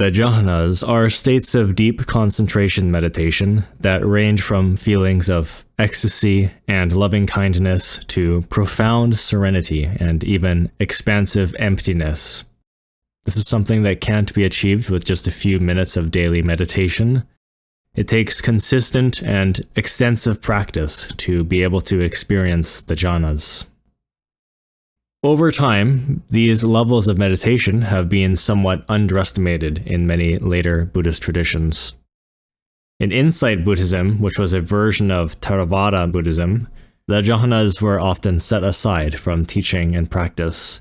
The jhanas are states of deep concentration meditation that range from feelings of ecstasy and loving kindness to profound serenity and even expansive emptiness. This is something that can't be achieved with just a few minutes of daily meditation. It takes consistent and extensive practice to be able to experience the jhanas. Over time, these levels of meditation have been somewhat underestimated in many later Buddhist traditions. In Insight Buddhism, which was a version of Theravada Buddhism, the jhanas were often set aside from teaching and practice.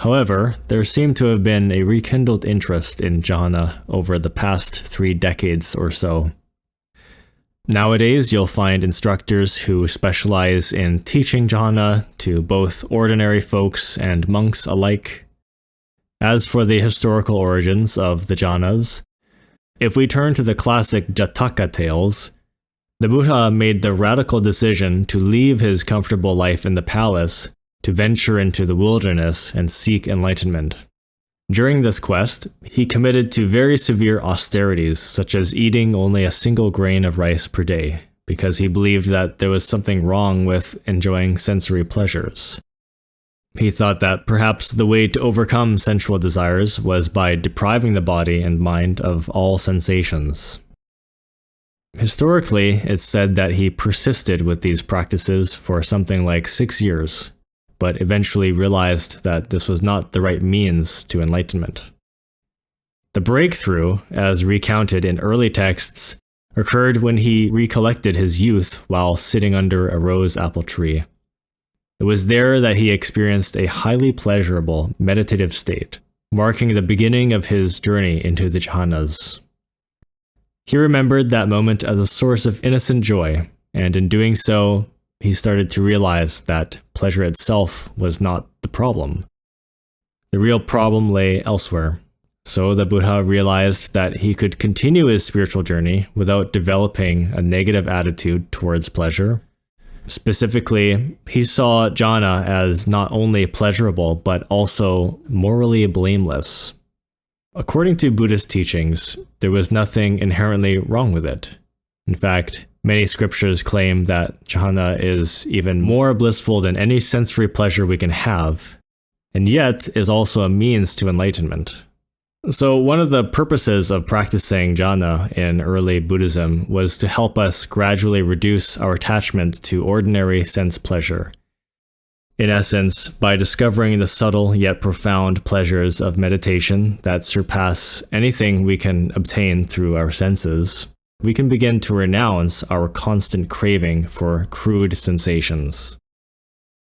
However, there seemed to have been a rekindled interest in jhana over the past 3 decades or so. Nowadays, you'll find instructors who specialize in teaching jhana to both ordinary folks and monks alike. As for the historical origins of the jhanas, if we turn to the classic Jataka tales, the Buddha made the radical decision to leave his comfortable life in the palace to venture into the wilderness and seek enlightenment. During this quest, he committed to very severe austerities, such as eating only a single grain of rice per day, because he believed that there was something wrong with enjoying sensory pleasures. He thought that perhaps the way to overcome sensual desires was by depriving the body and mind of all sensations. Historically, it's said that he persisted with these practices for something like 6 years, but eventually realized that this was not the right means to enlightenment. The breakthrough, as recounted in early texts, occurred when he recollected his youth while sitting under a rose apple tree. It was there that he experienced a highly pleasurable meditative state, marking the beginning of his journey into the jhanas. He remembered that moment as a source of innocent joy, and in doing so, he started to realize that pleasure itself was not the problem. The real problem lay elsewhere. So the Buddha realized that he could continue his spiritual journey without developing a negative attitude towards pleasure. Specifically, he saw jhana as not only pleasurable, but also morally blameless. According to Buddhist teachings, there was nothing inherently wrong with it. In fact, many scriptures claim that jhana is even more blissful than any sensory pleasure we can have, and yet is also a means to enlightenment. So one of the purposes of practicing jhana in early Buddhism was to help us gradually reduce our attachment to ordinary sense pleasure. In essence, by discovering the subtle yet profound pleasures of meditation that surpass anything we can obtain through our senses, we can begin to renounce our constant craving for crude sensations.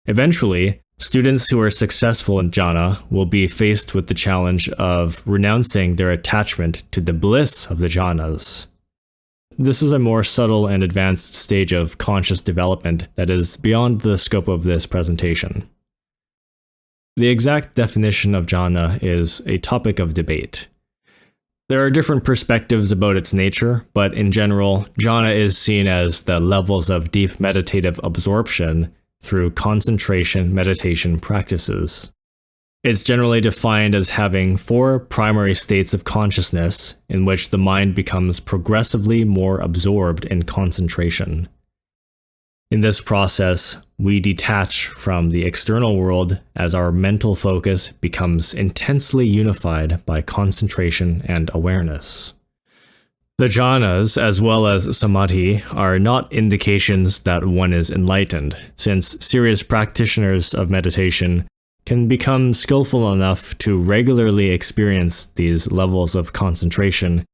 Eventually, students who are successful in jhana will be faced with the challenge of renouncing their attachment to the bliss of the jhanas. This is a more subtle and advanced stage of conscious development that is beyond the scope of this presentation. The exact definition of jhana is a topic of debate. There are different perspectives about its nature, but in general, jhana is seen as the levels of deep meditative absorption through concentration meditation practices. It's generally defined as having 4 primary states of consciousness in which the mind becomes progressively more absorbed in concentration. In this process, we detach from the external world as our mental focus becomes intensely unified by concentration and awareness. The jhanas, as well as samadhi, are not indications that one is enlightened, since serious practitioners of meditation can become skillful enough to regularly experience these levels of concentration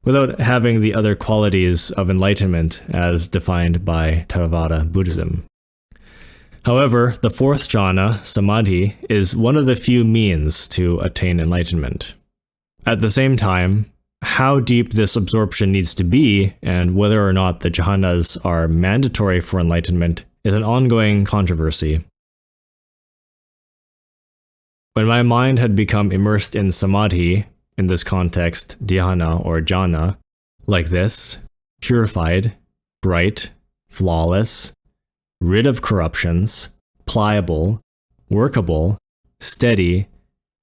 without having the other qualities of enlightenment as defined by Theravada Buddhism. However, the 4th jhana, samadhi, is one of the few means to attain enlightenment. At the same time, how deep this absorption needs to be and whether or not the jhanas are mandatory for enlightenment is an ongoing controversy. When my mind had become immersed in samadhi, in this context dhyana or jhana, like this, purified, bright, flawless, rid of corruptions, pliable, workable, steady,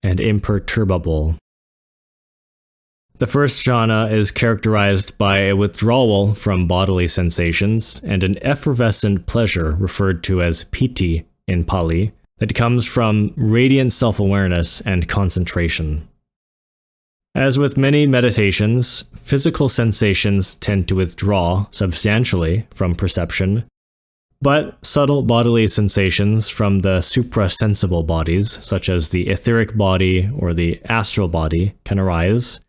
and imperturbable. The first jhana is characterized by a withdrawal from bodily sensations and an effervescent pleasure referred to as piti in Pali that comes from radiant self-awareness and concentration. As with many meditations, physical sensations tend to withdraw substantially from perception, but subtle bodily sensations from the suprasensible bodies, such as the etheric body or the astral body, can arise,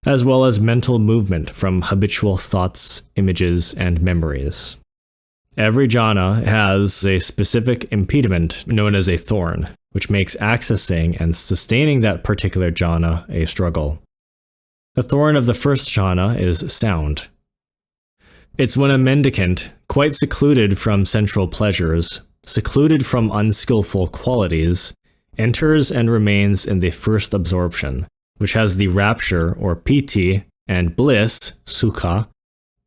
as well as mental movement from habitual thoughts, images, and memories. Every jhana has a specific impediment known as a thorn, which makes accessing and sustaining that particular jhana a struggle. The thorn of the first jhana is sound. It's when a mendicant, quite secluded from sensual pleasures, secluded from unskillful qualities, enters and remains in the first absorption, which has the rapture or piti and bliss, sukha,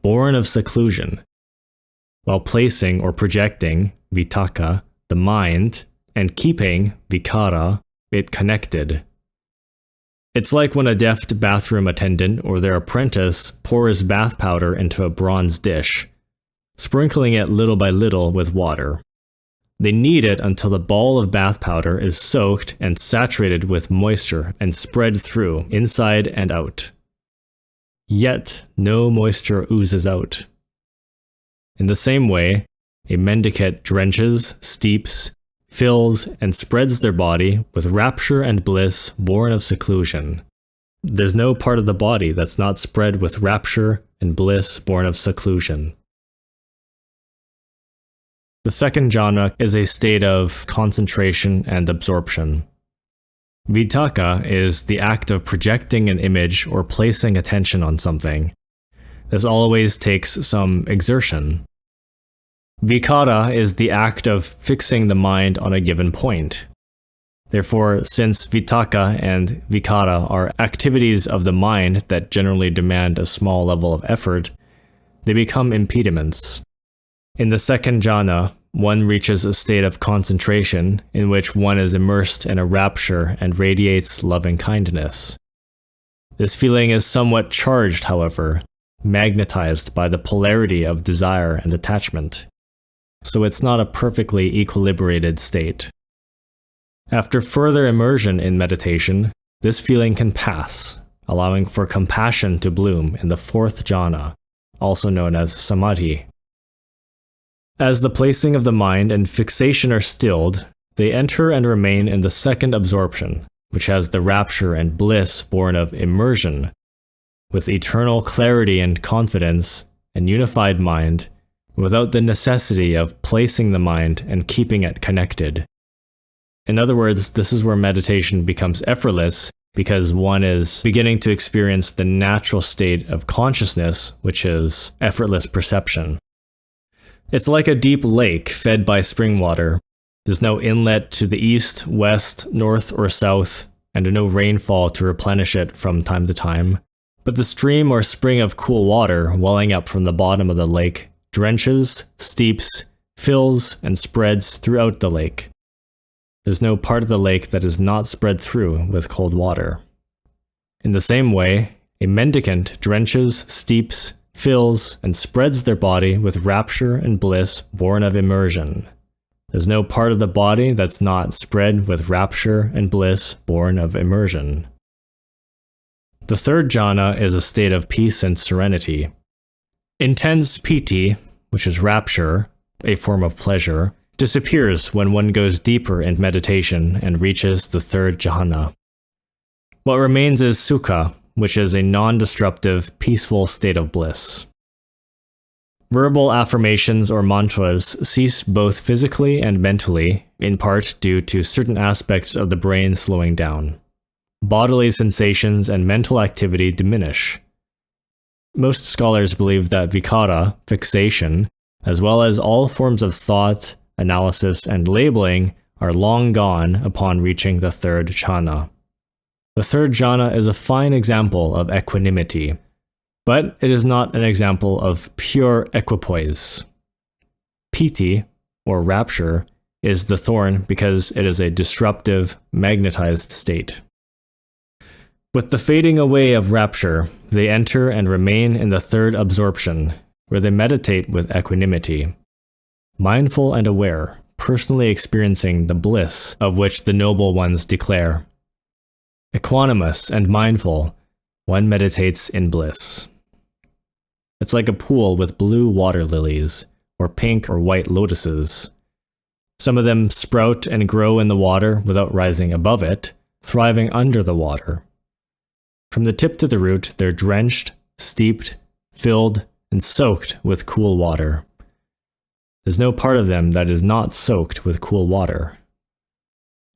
born of seclusion, while placing or projecting, vitakka, the mind, and keeping, vikara, it connected. It's like when a deft bathroom attendant or their apprentice pours bath powder into a bronze dish, sprinkling it little by little with water. They knead it until the ball of bath powder is soaked and saturated with moisture and spread through, inside and out. Yet no moisture oozes out. In the same way, a mendicant drenches, steeps, fills, and spreads their body with rapture and bliss born of seclusion. There's no part of the body that's not spread with rapture and bliss born of seclusion. The second jhana is a state of concentration and absorption. Vitakka is the act of projecting an image or placing attention on something. This always takes some exertion. Vikara is the act of fixing the mind on a given point. Therefore, since vitakka and vikara are activities of the mind that generally demand a small level of effort, they become impediments. In the second jhana, one reaches a state of concentration in which one is immersed in a rapture and radiates loving kindness. This feeling is somewhat charged, however, magnetized by the polarity of desire and attachment, so it's not a perfectly equilibrated state. After further immersion in meditation, this feeling can pass, allowing for compassion to bloom in the fourth jhana, also known as samadhi. As the placing of the mind and fixation are stilled, they enter and remain in the second absorption, which has the rapture and bliss born of immersion, with eternal clarity and confidence and unified mind, without the necessity of placing the mind and keeping it connected. In other words, this is where meditation becomes effortless because one is beginning to experience the natural state of consciousness, which is effortless perception. It's like a deep lake fed by spring water. There's no inlet to the east, west, north, or south, and no rainfall to replenish it from time to time. But the stream or spring of cool water welling up from the bottom of the lake drenches, steeps, fills, and spreads throughout the lake. There's no part of the lake that is not spread through with cold water. In the same way, a mendicant drenches, steeps, fills, and spreads their body with rapture and bliss born of immersion. There's no part of the body that's not spread with rapture and bliss born of immersion. The third jhana is a state of peace and serenity. Intense piti, which is rapture, a form of pleasure, disappears when one goes deeper in meditation and reaches the third jhana. What remains is sukha, which is a non-destructive, peaceful state of bliss. Verbal affirmations or mantras cease both physically and mentally, in part due to certain aspects of the brain slowing down. Bodily sensations and mental activity diminish. Most scholars believe that vikara, fixation, as well as all forms of thought, analysis, and labeling are long gone upon reaching the third jhana. The third jhana is a fine example of equanimity, but it is not an example of pure equipoise. Piti, or rapture, is the thorn because it is a disruptive, magnetized state. With the fading away of rapture, they enter and remain in the third absorption, where they meditate with equanimity, mindful and aware, personally experiencing the bliss of which the noble ones declare. Equanimous and mindful, one meditates in bliss. It's like a pool with blue water lilies, or pink or white lotuses. Some of them sprout and grow in the water without rising above it, thriving under the water. From the tip to the root, they're drenched, steeped, filled, and soaked with cool water. There's no part of them that is not soaked with cool water.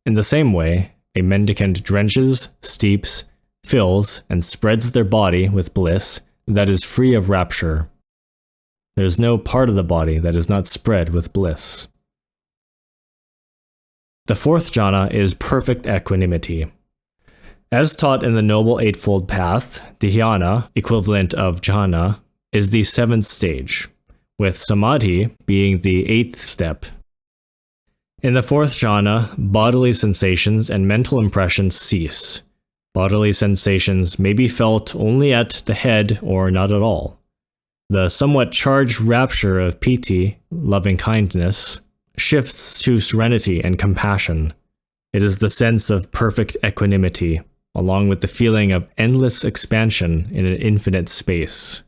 In the same way, a mendicant drenches, steeps, fills, and spreads their body with bliss that is free of rapture. There is no part of the body that is not spread with bliss. The fourth jhana is perfect equanimity. As taught in the Noble Eightfold Path, dhyana, equivalent of jhana, is the seventh stage, with samadhi being the eighth step. In the fourth jhana, bodily sensations and mental impressions cease. Bodily sensations may be felt only at the head or not at all. The somewhat charged rapture of piti, loving kindness, shifts to serenity and compassion. It is the sense of perfect equanimity, along with the feeling of endless expansion in an infinite space.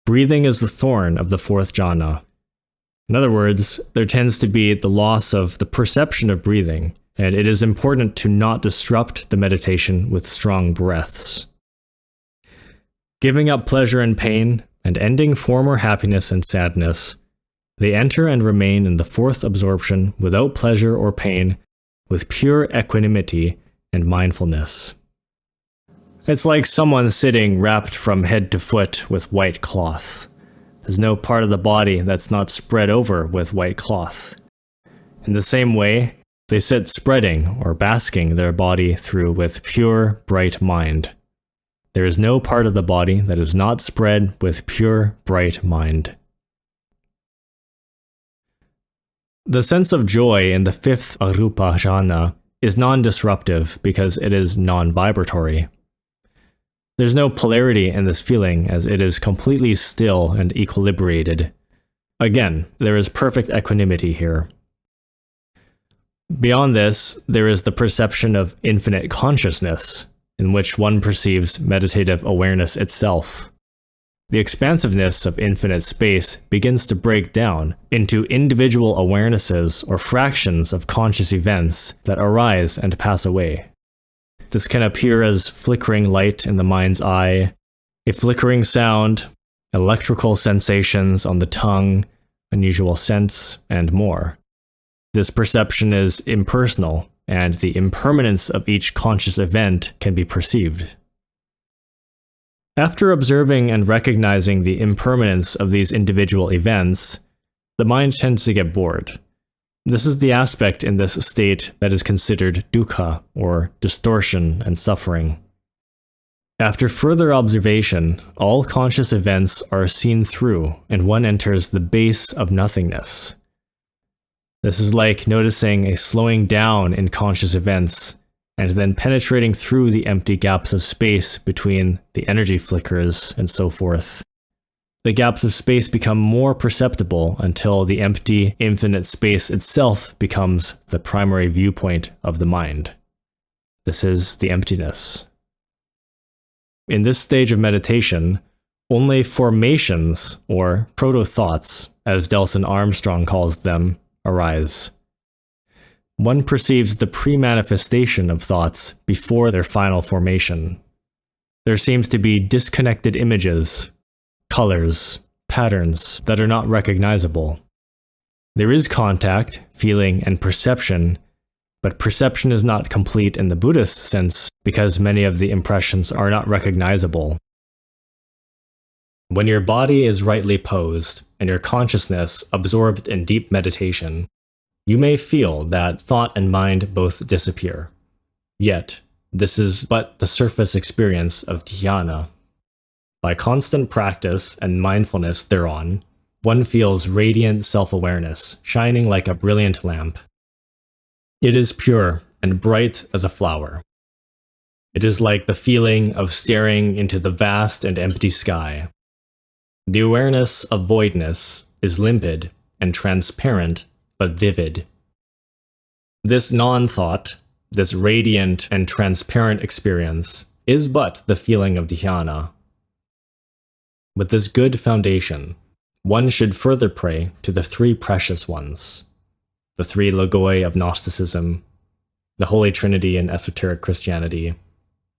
Breathing is the thorn of the fourth jhana. In other words, there tends to be the loss of the perception of breathing, and it is important to not disrupt the meditation with strong breaths. Giving up pleasure and pain, and ending former happiness and sadness, they enter and remain in the fourth absorption without pleasure or pain, with pure equanimity and mindfulness. It's like someone sitting wrapped from head to foot with white cloth. There's no part of the body that's not spread over with white cloth. In the same way, they sit spreading or basking their body through with pure, bright mind. There is no part of the body that is not spread with pure, bright mind. The sense of joy in the fifth arupa jhana is non-disruptive because it is non-vibratory. There's no polarity in this feeling as it is completely still and equilibrated. Again, there is perfect equanimity here. Beyond this, there is the perception of infinite consciousness, in which one perceives meditative awareness itself. The expansiveness of infinite space begins to break down into individual awarenesses or fractions of conscious events that arise and pass away. This can appear as flickering light in the mind's eye, a flickering sound, electrical sensations on the tongue, unusual scents, and more. This perception is impersonal, and the impermanence of each conscious event can be perceived. After observing and recognizing the impermanence of these individual events, the mind tends to get bored. This is the aspect in this state that is considered dukkha, or distortion and suffering. After further observation, all conscious events are seen through, and one enters the base of nothingness. This is like noticing a slowing down in conscious events, and then penetrating through the empty gaps of space between the energy flickers and so forth. The gaps of space become more perceptible until the empty, infinite space itself becomes the primary viewpoint of the mind. This is the emptiness. In this stage of meditation, only formations, or proto-thoughts, as Delson Armstrong calls them, arise. One perceives the pre-manifestation of thoughts before their final formation. There seems to be disconnected images, colors, patterns that are not recognizable. There is contact, feeling, and perception, but perception is not complete in the Buddhist sense because many of the impressions are not recognizable. When your body is rightly posed and your consciousness absorbed in deep meditation, you may feel that thought and mind both disappear. Yet, this is but the surface experience of dhyana. By constant practice and mindfulness thereon, one feels radiant self-awareness, shining like a brilliant lamp. It is pure and bright as a flower. It is like the feeling of staring into the vast and empty sky. The awareness of voidness is limpid and transparent, but vivid. This non-thought, this radiant and transparent experience, is but the feeling of dhyana. With this good foundation, one should further pray to the three precious ones, the three logoi of Gnosticism, the Holy Trinity in esoteric Christianity,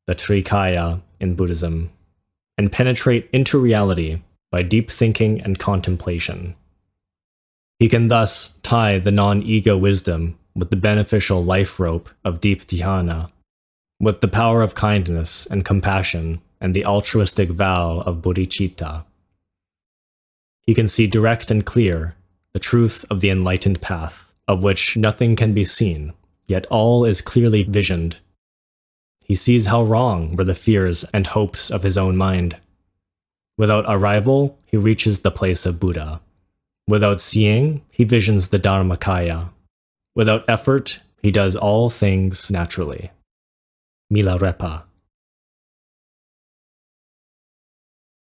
the Trikaya in Buddhism, and penetrate into reality by deep thinking and contemplation. He can thus tie the non-ego wisdom with the beneficial life rope of deep dhyana, with the power of kindness and compassion and the altruistic vow of bodhicitta. He can see direct and clear the truth of the enlightened path, of which nothing can be seen, yet all is clearly visioned. He sees how wrong were the fears and hopes of his own mind. Without arrival, he reaches the place of Buddha. Without seeing, he visions the Dharmakaya. Without effort, he does all things naturally. Milarepa.